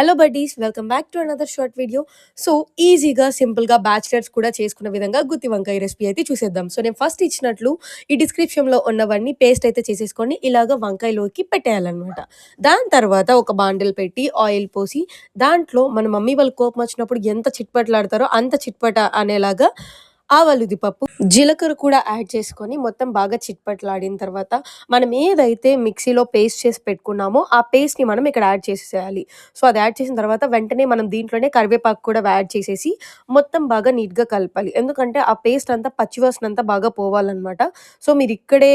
Hello buddies, welcome back to another short video. So ఈజీగా సింపుల్గా bachelors కూడా చేసుకున్న విధంగా గుత్తి వంకాయ రెసిపీ అయితే చూసేద్దాం. సో నేను ఫస్ట్ ఇచ్చినట్లు ఈ డిస్క్రిప్షన్లో ఉన్నవన్నీ పేస్ట్ అయితే చేసేసుకొని ఇలాగ వంకాయలోకి పెట్టేయాలన్నమాట. దాని తర్వాత ఒక బాండిల్ పెట్టి ఆయిల్ పోసి దాంట్లో మన మమ్మీ వాళ్ళు కోపం వచ్చినప్పుడు ఎంత చిట్పట్లాడతారో అంత చిట్పట అనేలాగా ఆవాలు ఉద్దిపప్పు, జీలకర్ర కూడా యాడ్ చేసుకొని మొత్తం బాగా చిట్పట్లాడిన తర్వాత మనం ఏదైతే మిక్సీలో పేస్ట్ చేసి పెట్టుకున్నామో ఆ పేస్ట్‌ని మనం ఇక్కడ యాడ్ చేసేసేయాలి. సో అది యాడ్ చేసిన తర్వాత వెంటనే మనం దీంట్లోనే కరివేపాకు కూడా యాడ్ చేసేసి మొత్తం బాగా నీట్‌గా కలపాలి. ఎందుకంటే ఆ పేస్ట్ అంతా పచ్చి వాసన అంతా బాగా పోవాలనమాట. సో మీరిక్కడే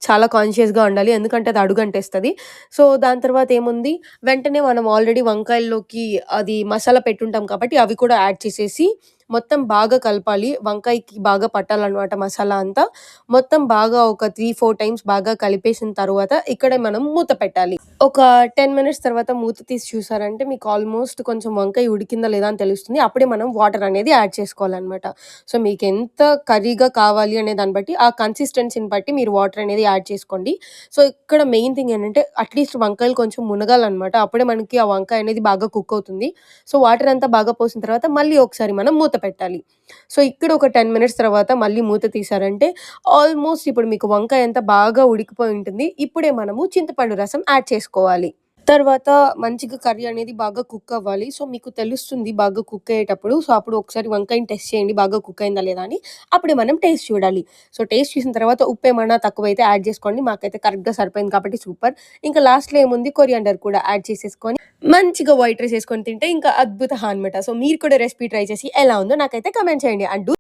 చాలా కాన్షియస్‌గా ఉండాలి. ఎందుకంటే అది అడుగంటేస్తది. సో దాని తర్వాత ఏముంది, వెంటనే మనం ఆల్రెడీ వంకాయల్లోకి అది మసాలా పెట్టుంటాం కాబట్టి అవి కూడా యాడ్ చేసేసి మొత్తం బాగా కలపాలి. వంకాయకి బాగా పట్టాలనమాట మసాలా అంతా. మొత్తం బాగా ఒక 3, 4 టైమ్స్ బాగా కలిపేసిన తరువాత ఇక్కడ మనం మూత పెట్టాలి. ఒక 10 మినిట్స్ తర్వాత మూత తీసి చూసారంటే మీకు ఆల్మోస్ట్ కొంచెం వంకాయ ఉడికిందా లేదా అని తెలుస్తుంది. అప్పుడే మనం వాటర్ అనేది యాడ్ చేసుకోవాలనమాట. సో మీకెంత కర్రీగా కావాలి అనే దాన్ని బట్టి ఆ కన్సిస్టెన్సీని బట్టి మీరు వాటర్ అనేది యాడ్ చేసుకోండి. సో ఇక్కడ మెయిన్ థింగ్ ఏంటంటే అట్‌లీస్ట్ వంకాయలు కొంచెం మునగాలనమాట. అప్పుడే మనకి ఆ వంకాయ అనేది బాగా కుక్ అవుతుంది. సో వాటర్ అంతా బాగా పోసిన తర్వాత మళ్ళీ ఒకసారి మనం మూత పెట్టాలి. సో ఇక్కడ ఒక 10 మినిట్స్ తర్వాత మళ్ళీ మూత తీశారంటే ఆల్మోస్ట్ ఇప్పుడు మీకు వంకాయ అంతా బాగా ఉడికిపోయి ఉంటుంది. ఇప్పుడే మనము చింతపండు రసం యాడ్ చేసుకోవాలి. తర్వాత మంచిగా కర్రీ అనేది బాగా కుక్ అవ్వాలి. సో మీకు తెలుస్తుంది బాగా కుక్ అయ్యేటప్పుడు. సో అప్పుడు ఒకసారి వంకాయని టెస్ట్ చేయండి బాగా కుక్ అయిందా లేదా అని. అప్పుడే మనం టేస్ట్ చూడాలి. సో టేస్ట్ చూసిన తర్వాత ఉప్పేమన్నా తక్కువైతే యాడ్ చేసుకోండి. మాకైతే కరెక్ట్‌గా సరిపోయింది కాబట్టి సూపర్. ఇంకా లాస్ట్‌లో ఏముంది, కొరియాండర్ కూడా యాడ్ చేసేసుకొని మంచిగా వైట్ రైస్ ఏసుకొని తింటే ఇంకా అద్భుతం అనమాట. సో మీరు కూడా రెసిపీ ట్రై చేసి ఎలా ఉందో నాకైతే కామెంట్ చేయండి. అండ్